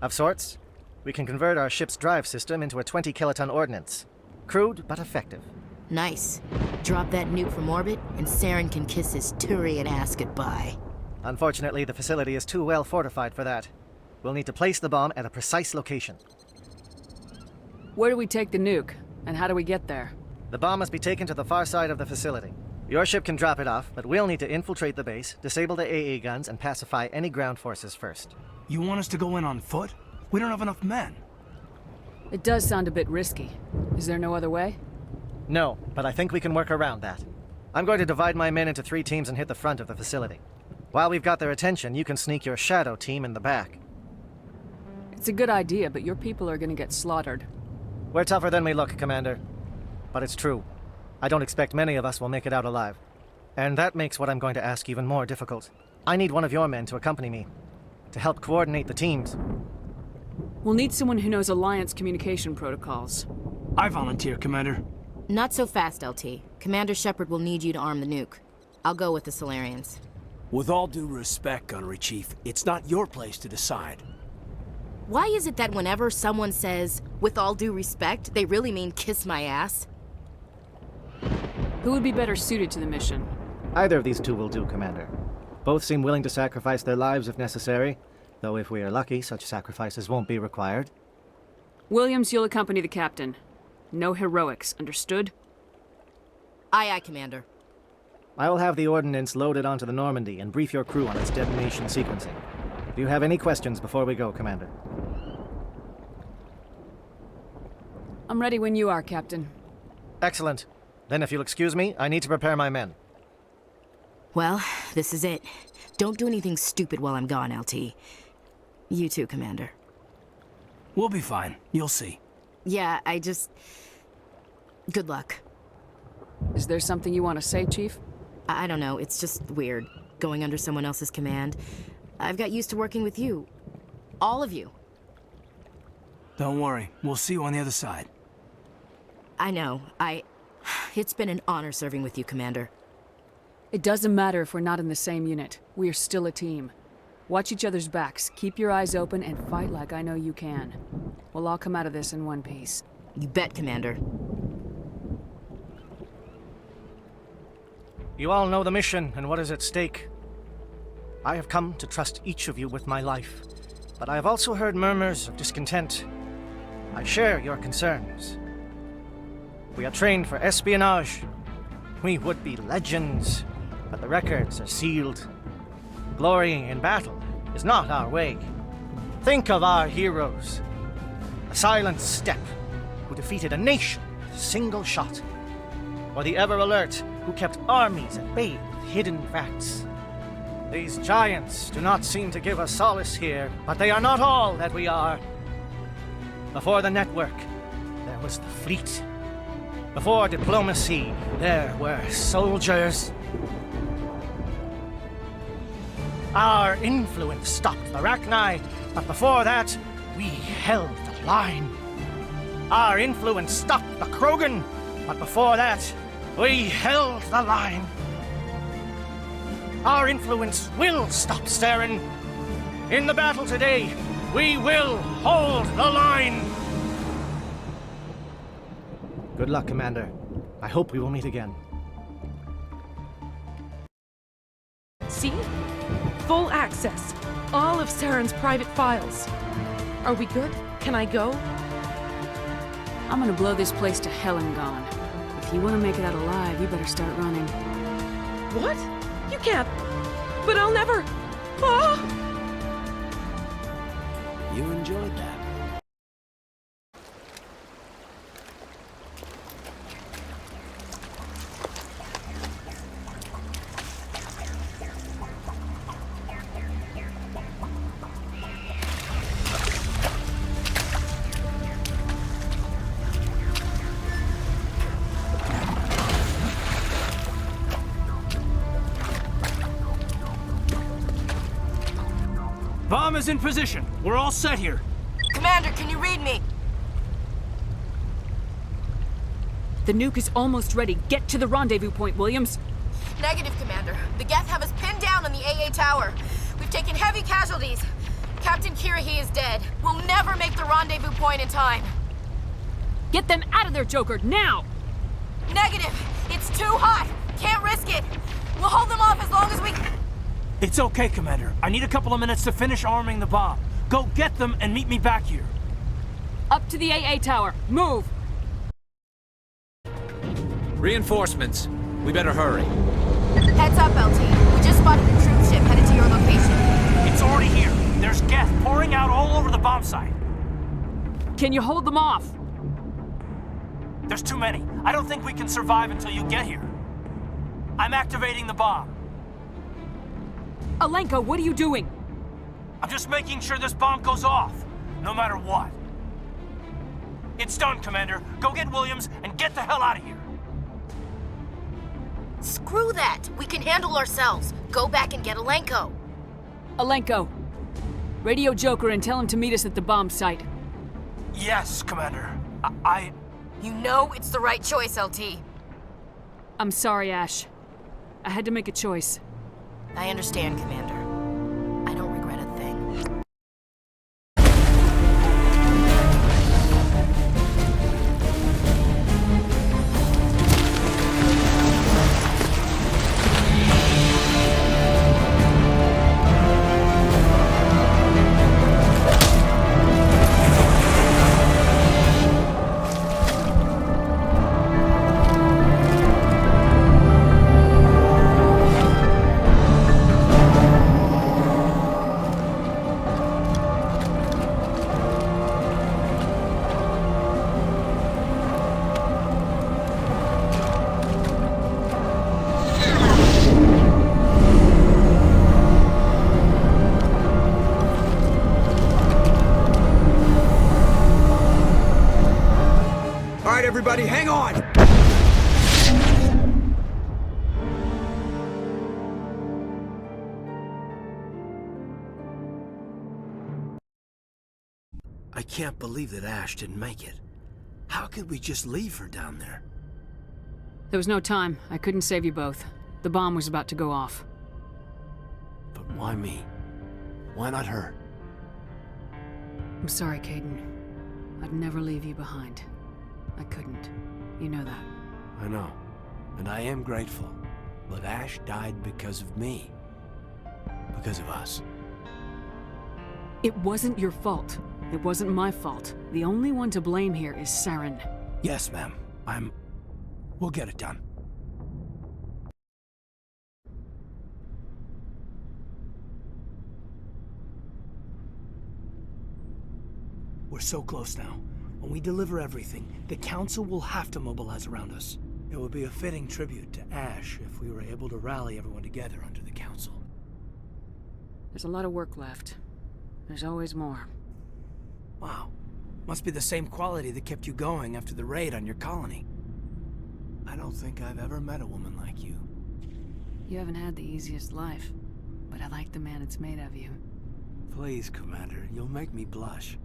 Of sorts. We can convert our ship's drive system into a 20-kiloton ordnance. Crude, but effective.
Nice. Drop that nuke from orbit, and Saren can kiss his Turian ass goodbye.
Unfortunately, the facility is too well fortified for that. We'll need to place the bomb at a precise location.
Where do we take the nuke? And how do we get there?
The bomb must be taken to the far side of the facility. Your ship can drop it off, but we'll need to infiltrate the base, disable the AA guns, and pacify any ground forces first.
You want us to go in on foot? We don't have enough men.
It does sound a bit risky. Is there no other way?
No, but I think we can work around that. I'm going to divide my men into 3 teams and hit the front of the facility. While we've got their attention, you can sneak your shadow team in the back.
It's a good idea, but your people are gonna get slaughtered.
We're tougher than we look, Commander. But it's true. I don't expect many of us will make it out alive. And that makes what I'm going to ask even more difficult. I need one of your men to accompany me, to help coordinate the teams.
We'll need someone who knows Alliance communication protocols.
I volunteer, Commander.
Not so fast, LT. Commander Shepard will need you to arm the nuke. I'll go with the Solarians.
With all due respect, Gunnery Chief, it's not your place to decide.
Why is it that whenever someone says, with all due respect, they really mean kiss my ass?
Who would be better suited to the mission?
Either of these two will do, Commander. Both seem willing to sacrifice their lives if necessary, though if we are lucky, such sacrifices won't be required.
Williams, you'll accompany the captain. No heroics, understood?
Aye, aye, Commander.
I will have the ordnance loaded onto the Normandy and brief your crew on its detonation sequencing. Do you have any questions before we go, Commander?
I'm ready when you are, Captain.
Excellent. Then if you'll excuse me, I need to prepare my men.
Well, this is it. Don't do anything stupid while I'm gone, LT. You too, Commander.
We'll be fine. You'll see.
Yeah, good luck.
Is there something you want to say, Chief?
I don't know, it's just weird, going under someone else's command. I've got used to working with you. All of you.
Don't worry. We'll see you on the other side.
I know. It's been an honor serving with you, Commander.
It doesn't matter if we're not in the same unit. We are still a team. Watch each other's backs, keep your eyes open, and fight like I know you can. We'll all come out of this in one piece.
You bet, Commander.
You all know the mission and what is at stake. I have come to trust each of you with my life, but I have also heard murmurs of discontent. I share your concerns. We are trained for espionage. We would be legends, but the records are sealed. Glory in battle is not our way. Think of our heroes. The Silent Step, who defeated a nation with a single shot. Or the Ever Alert, who kept armies at bay with hidden facts. These giants do not seem to give us solace here, but they are not all that we are. Before the network, there was the fleet. Before diplomacy, there were soldiers. Our influence stopped the Rachni, but before that, we held the line. Our influence stopped the Krogan, but before that, we held the line. Our influence will stop Saren. In the battle today, we will hold the line. Good luck, Commander. I hope we will meet again.
See? Full access. All of Saren's private files. Are we good? Can I go?
I'm gonna blow this place to hell and gone. If you want to make it out alive, you better start running.
What? You can't. But I'll never. Ah!
You enjoyed that. Bomb is in position. We're all set here.
Commander, can you read me?
The nuke is almost ready. Get to the rendezvous point, Williams.
Negative, Commander. The Geth have us pinned down on the AA tower. We've taken heavy casualties. Captain Kirahi is dead. We'll never make the rendezvous point in time.
Get them out of there, Joker, now!
Negative. It's too hot. Can't risk it. We'll hold them off as long as we...
It's okay, Commander. I need a couple of minutes to finish arming the bomb. Go get them and meet me back here.
Up to the AA tower. Move!
Reinforcements. We better hurry.
Heads up, LT. We just spotted a troop ship headed to your location.
It's already here. There's Geth pouring out all over the bomb site.
Can you hold them off?
There's too many. I don't think we can survive until you get here. I'm activating the bomb.
Alenko, what are you doing?
I'm just making sure this bomb goes off, no matter what. It's done, Commander. Go get Williams and get the hell out of here.
Screw that! We can handle ourselves. Go back and get Alenko.
Alenko, radio Joker and tell him to meet us at the bomb site.
Yes, Commander.
You know it's the right choice, LT.
I'm sorry, Ash. I had to make a choice.
I understand, Commander. I don't regret a thing.
Everybody, hang on!
I can't believe that Ash didn't make it. How could we just leave her down there?
There was no time. I couldn't save you both. The bomb was about to go off.
But why me? Why not her?
I'm sorry, Kaidan. I'd never leave you behind. I couldn't. You know that.
I know. And I am grateful. But Ash died because of me. Because of us.
It wasn't your fault. It wasn't my fault. The only one to blame here is Saren.
Yes, ma'am. We'll get it done. We're so close now. When we deliver everything, the Council will have to mobilize around us. It would be a fitting tribute to Ash if we were able to rally everyone together under the Council.
There's a lot of work left. There's always more.
Wow. Must be the same quality that kept you going after the raid on your colony. I don't think I've ever met a woman like you.
You haven't had the easiest life, but I like the man it's made of you.
Please, Commander, you'll make me blush.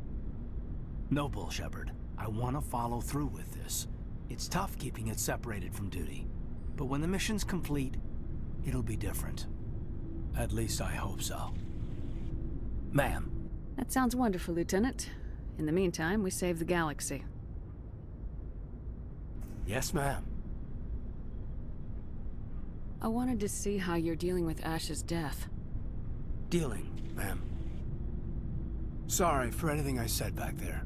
No bull, Shepard. I want to follow through with this. It's tough keeping it separated from duty. But when the mission's complete, it'll be different. At least I hope so. Ma'am.
That sounds wonderful, Lieutenant. In the meantime, we save the galaxy.
Yes, ma'am.
I wanted to see how you're dealing with Ash's death.
Dealing, ma'am. Sorry for anything I said back there.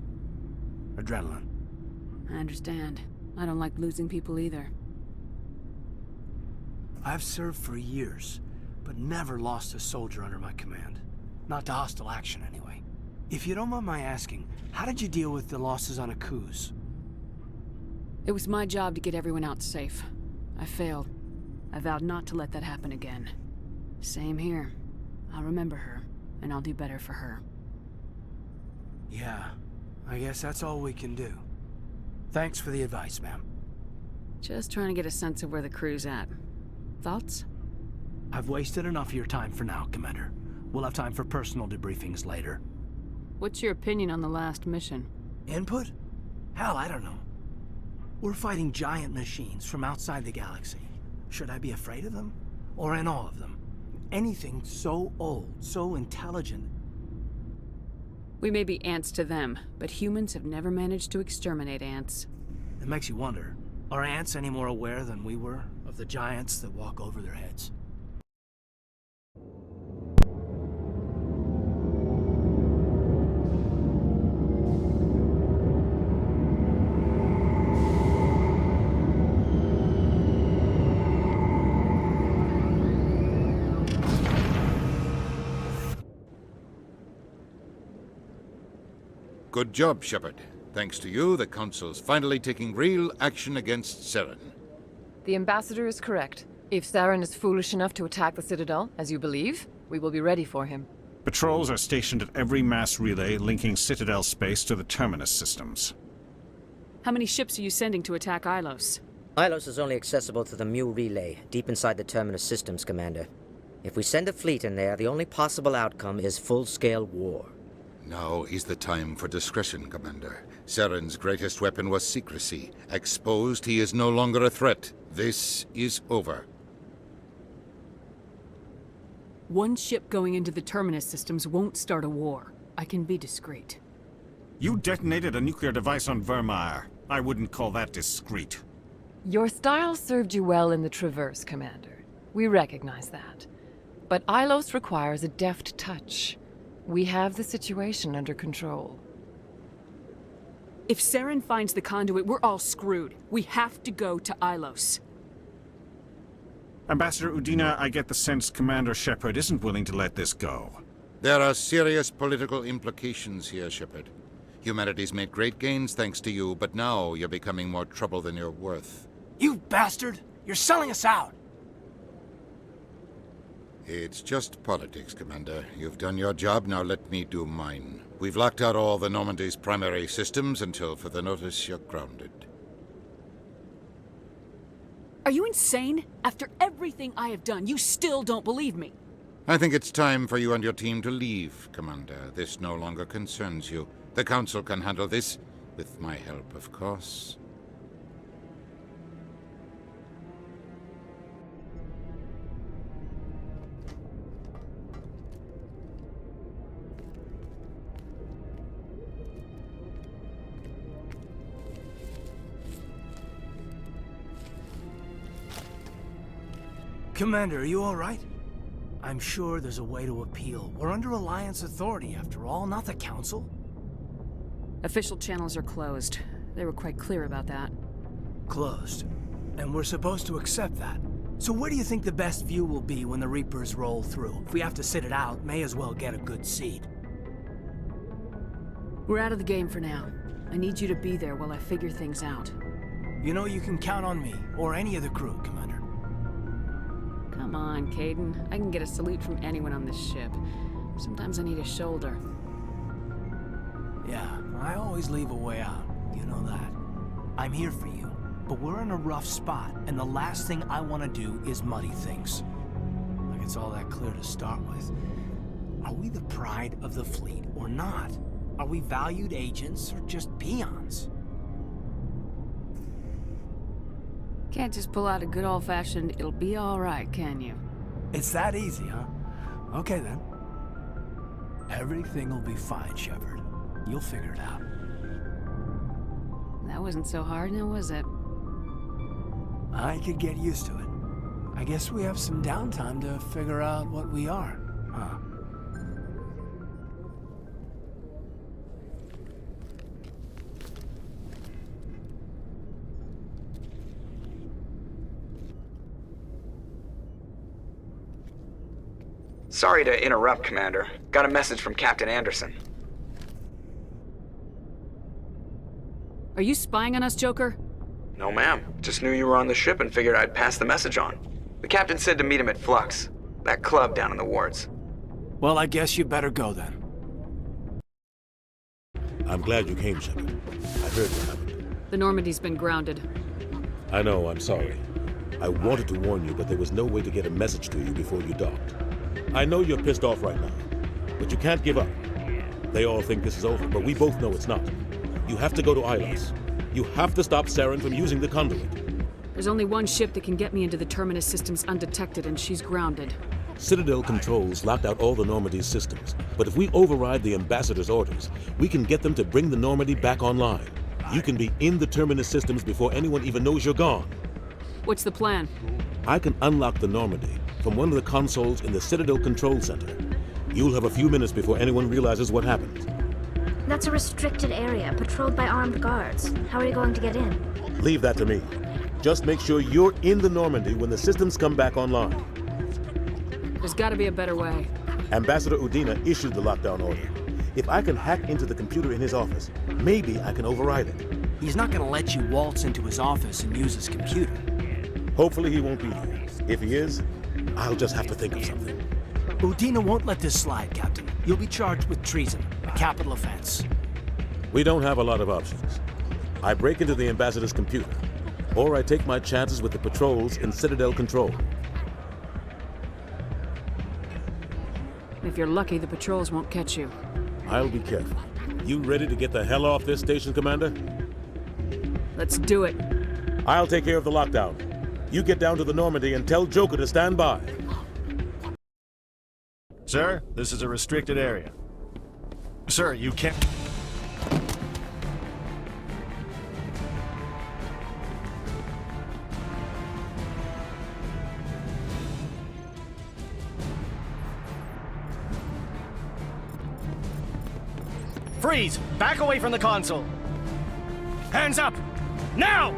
Adrenaline.
I understand. I don't like losing people either.
I've served for years, but never lost a soldier under my command. Not to hostile action, anyway. If you don't mind my asking, how did you deal with the losses on Akuz?
It was my job to get everyone out safe. I failed. I vowed not to let that happen again. Same here. I'll remember her, and I'll do better for her.
Yeah, I guess that's all we can do. Thanks for the advice, ma'am.
Just trying to get a sense of where the crew's at. Thoughts?
I've wasted enough of your time for now, Commander. We'll have time for personal debriefings later.
What's your opinion on the last mission?
Input? Hell, I don't know. We're fighting giant machines from outside the galaxy. Should I be afraid of them? Or in awe of them? Anything so old, so intelligent.
We may be ants to them, but humans have never managed to exterminate ants.
It makes you wonder, are ants any more aware than we were of the giants that walk over their heads?
Good job, Shepard. Thanks to you, the Council's finally taking real action against Saren.
The Ambassador is correct. If Saren is foolish enough to attack the Citadel, as you believe,
We will be ready for him.
Patrols are stationed at every mass relay linking Citadel space to the Terminus systems.
How many ships are you sending to attack Ilos?
Ilos is only accessible to the Mu relay, deep inside the Terminus systems, Commander. If we send a fleet in there, the only possible outcome is full-scale war.
Now is the time for discretion, Commander. Saren's greatest weapon was secrecy. Exposed, he is no longer a threat. This is over.
One ship going into the Terminus systems won't start a war. I can be discreet.
You detonated a nuclear device on Vermeer. I wouldn't call that discreet.
Your style served you well in the Traverse, Commander. We recognize that. But Ilos requires a deft touch. We have the situation under control.
If Saren finds the conduit, we're all screwed. We have to go to Ilos.
Ambassador Udina, I get the sense Commander Shepard isn't willing to let this go.
There are serious political implications here, Shepard. Humanity's made great gains thanks to you, but now you're becoming more trouble than you're worth.
You bastard! You're selling us out!
It's just politics, Commander. You've done your job, now let me do mine. We've locked out all the Normandy's primary systems until further notice you're grounded.
Are you insane? After everything I have done, you still don't believe me.
I think it's time for you and your team to leave, Commander. This no longer concerns you. The Council can handle this, with my help, of course.
Commander, are you all right? I'm sure there's a way to appeal. We're under Alliance authority, after all, not the Council.
Official channels are closed. They were quite clear about that.
Closed. And we're supposed to accept that. So where do you think the best view will be when the Reapers roll through? If we have to sit it out, may as well get a good seat.
We're out of the game for now. I need you to be there while I figure things out.
You know you can count on me, or any of the crew, Commander.
Come on, Kaidan. I can get a salute from anyone on this ship. Sometimes I need a shoulder.
Yeah, I always leave a way out. You know that. I'm here for you, but we're in a rough spot, and the last thing I want to do is muddy things. Like it's all that clear to start with. Are we the pride of the fleet or not? Are we valued agents or just peons?
Can't just pull out a good old-fashioned, it'll be all right, can you?
It's that easy, huh? Okay, then. Everything will be fine, Shepard. You'll figure it out.
That wasn't so hard, now was it?
I could get used to it. I guess we have some downtime to figure out what we are, huh?
Sorry to interrupt, Commander. Got a message from Captain Anderson.
Are you spying on us, Joker?
No, ma'am. Just knew you were on the ship and figured I'd pass the message on. The captain said to meet him at Flux, that club down in the wards.
Well, I guess you better go then.
I'm glad you came, Shepard. I heard what happened.
The Normandy's been grounded.
I know, I'm sorry. I wanted to warn you, but there was no way to get a message to you before you docked. I know you're pissed off right now, but you can't give up. They all think this is over, but we both know it's not. You have to go to Ilos. You have to stop Saren from using the conduit.
There's only one ship that can get me into the Terminus systems undetected, and she's grounded.
Citadel controls locked out all the Normandy's systems, but if we override the Ambassador's orders, we can get them to bring the Normandy back online. You can be in the Terminus systems before anyone even knows you're gone.
What's the plan?
I can unlock the Normandy from one of the consoles in the Citadel Control Center. You'll have a few minutes before anyone realizes what happened.
That's a restricted area, patrolled by armed guards. How are you going to get in?
Leave that to me. Just make sure you're in the Normandy when the systems come back online.
There's gotta be a better way.
Ambassador Udina issued the lockdown order. If I can hack into the computer in his office, maybe I can override it.
He's not gonna let you waltz into his office and use his computer.
Hopefully he won't be there. If he is, I'll just have to think of something.
Udina won't let this slide, Captain. You'll be charged with treason, a capital offense.
We don't have a lot of options. I break into the ambassador's computer, or I take my chances with the patrols in Citadel control.
If you're lucky, the patrols won't catch you.
I'll be careful. You ready to get the hell off this station, Commander?
Let's do it.
I'll take care of the lockdown. You get down to the Normandy and tell Joker to stand by.
Sir, this is a restricted area. Sir, you can't... Freeze! Back away from the console! Hands up! Now!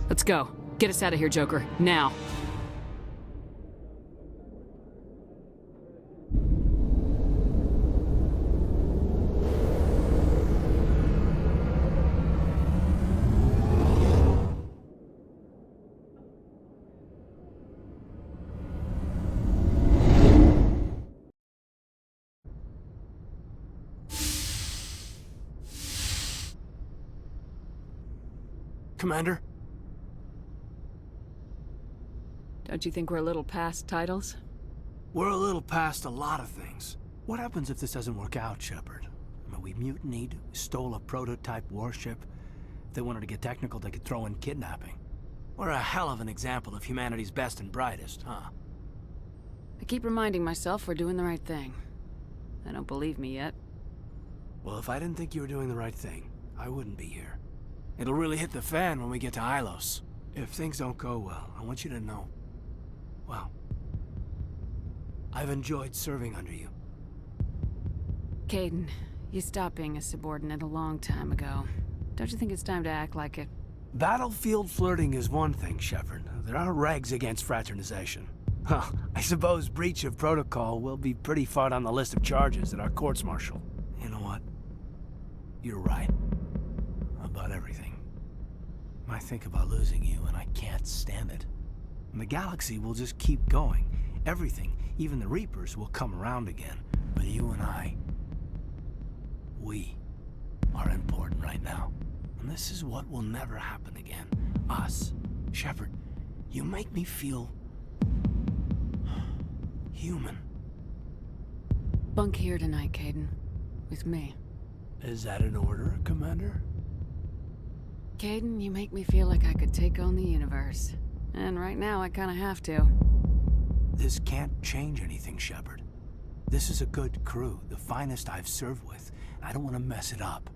Let's go. Get us out of here, Joker. Now.
Commander?
Don't you think we're a little past titles?
We're a little past a lot of things. What happens if this doesn't work out, Shepard? I mean, we mutinied, stole a prototype warship. If they wanted to get technical, they could throw in kidnapping. We're a hell of an example of humanity's best and brightest, huh?
I keep reminding myself we're doing the right thing. They don't believe me yet.
Well, if I didn't think you were doing the right thing, I wouldn't be here. It'll really hit the fan when we get to Ilos. If things don't go well, I want you to know, well, I've enjoyed serving under you.
Kaidan, you stopped being a subordinate a long time ago. Don't you think it's time to act like it?
Battlefield flirting is one thing, Shepard. There are regs against fraternization. Huh, I suppose breach of protocol will be pretty far on the list of charges at our courts-martial. You know what? You're right. About everything. I think about losing you, and I can't stand it. And the galaxy will just keep going. Everything, even the Reapers, will come around again. But you and I, we are important right now. And this is what will never happen again. Us. Shepard, you make me feel human.
Bunk here tonight, Kaidan. With me.
Is that an order, Commander?
Kaidan, you make me feel like I could take on the universe. And right now, I kinda have to.
This can't change anything, Shepard. This is a good crew, the finest I've served with. I don't want to mess it up.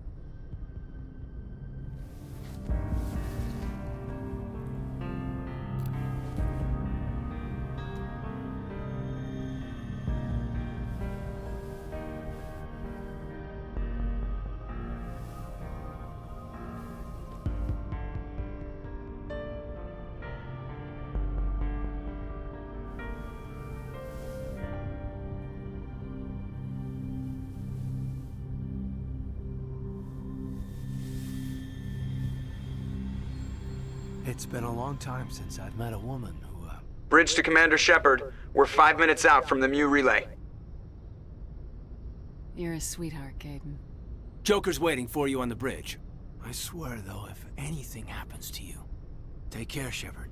It's been a long time since I've met a woman who,
Bridge to Commander Shepard. We're 5 minutes out from the Mu relay.
You're a sweetheart, Kaidan.
Joker's waiting for you on the bridge. I swear, though, if anything happens to you, take care, Shepard.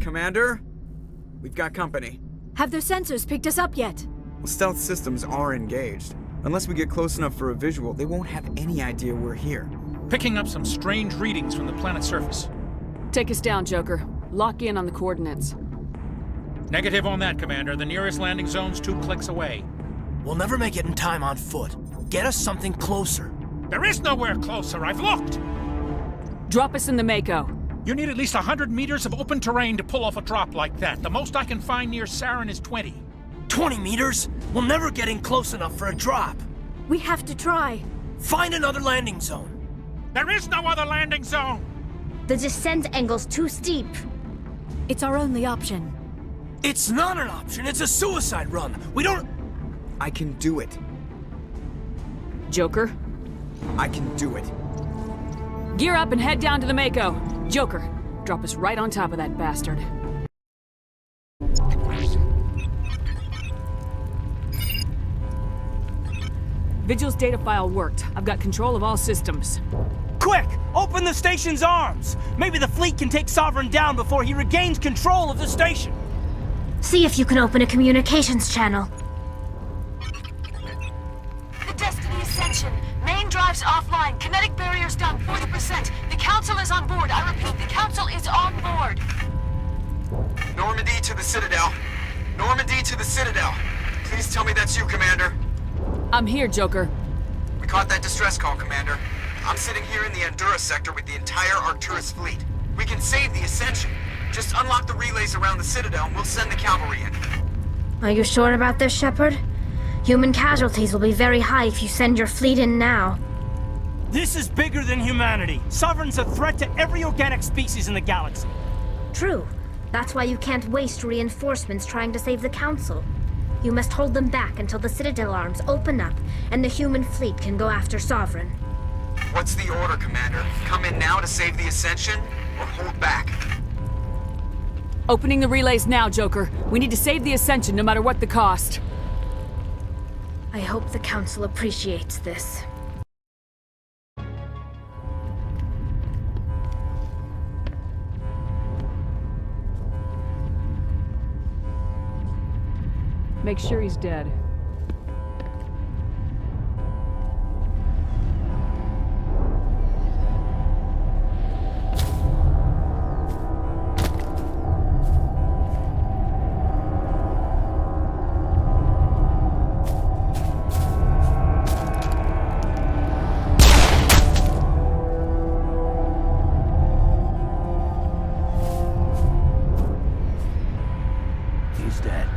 Commander? We've got company.
Have their sensors picked us up yet?
Well, stealth systems are engaged. Unless we get close enough for a visual, they won't have any idea we're here.
Picking up some strange readings from the planet's surface.
Take us down, Joker. Lock in on the coordinates.
Negative on that, Commander. The nearest landing zone's 2 clicks away.
We'll never make it in time on foot. Get us something closer.
There is nowhere closer. I've looked.
Drop us in the Mako.
You need at least 100 meters of open terrain to pull off a drop like that. The most I can find near Saren is 20.
20 meters? We'll never get in close enough for a drop.
We have to try.
Find another landing zone.
There is no other landing zone.
The descent angle's too steep.
It's our only option.
It's not an option. It's a suicide run. We don't...
I can do it.
Joker?
I can do it.
Gear up and head down to the Mako. Joker, drop us right on top of that bastard. Vigil's data file worked. I've got control of all systems.
Quick! Open the station's arms! Maybe the fleet can take Sovereign down before he regains control of the station!
See if you can open a communications channel.
The Destiny Ascension. Main drives offline. Kinetic barriers down 40%. The Council is on board. I repeat, the Council is on board.
Normandy to the Citadel. Normandy to the Citadel. Please tell me that's you, Commander.
I'm here, Joker.
We caught that distress call, Commander. I'm sitting here in the Endura sector with the entire Arcturus fleet. We can save the Ascension. Just unlock the relays around the Citadel and we'll send the cavalry in.
Are you sure about this, Shepard? Human casualties will be very high if you send your fleet in now.
This is bigger than humanity. Sovereign's a threat to every organic species in the galaxy.
True. That's why you can't waste reinforcements trying to save the Council. You must hold them back until the Citadel arms open up and the human fleet can go after Sovereign.
What's the order, Commander? Come in now to save the Ascension, or hold back?
Opening the relays now, Joker. We need to save the Ascension no matter what the cost.
I hope the Council appreciates this.
Make sure he's dead.
He's dead.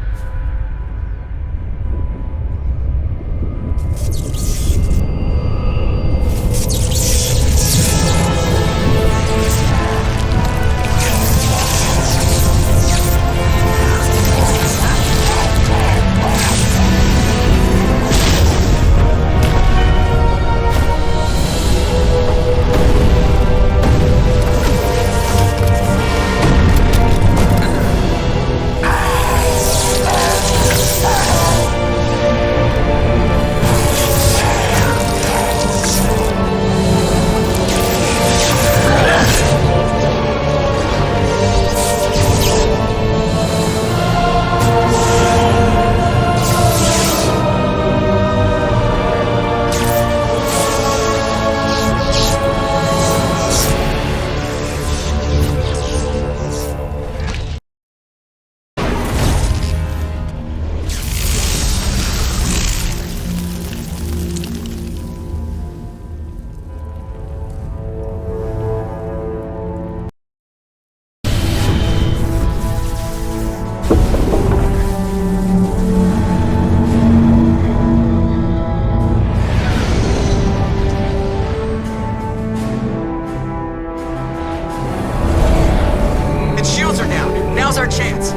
Now's our chance.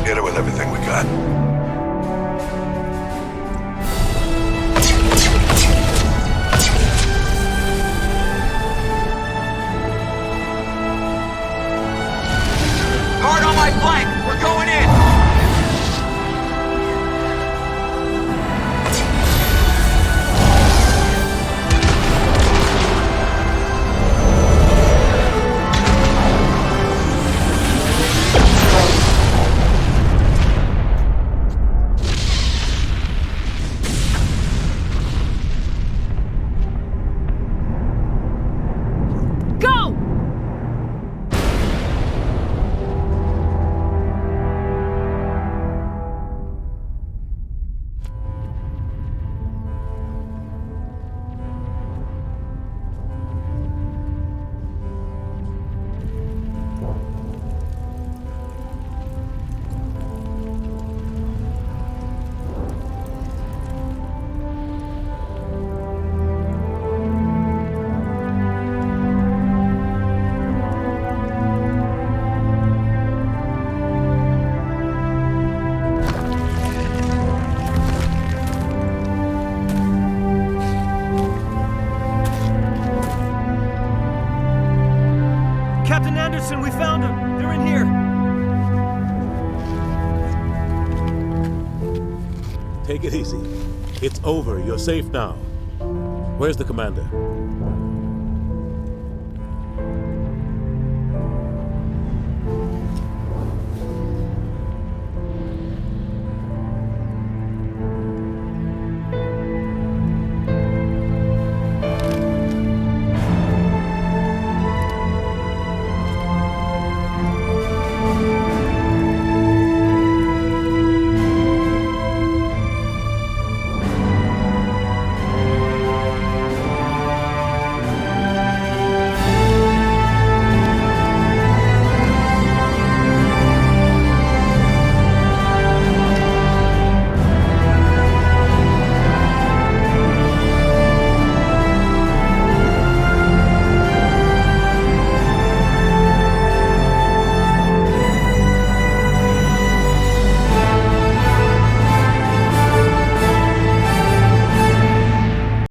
Hit it with everything we got.
Hard on my flank. We're going in.
Captain Anderson, we found them. They're in here.
Take it easy. It's over. You're safe now. Where's the commander?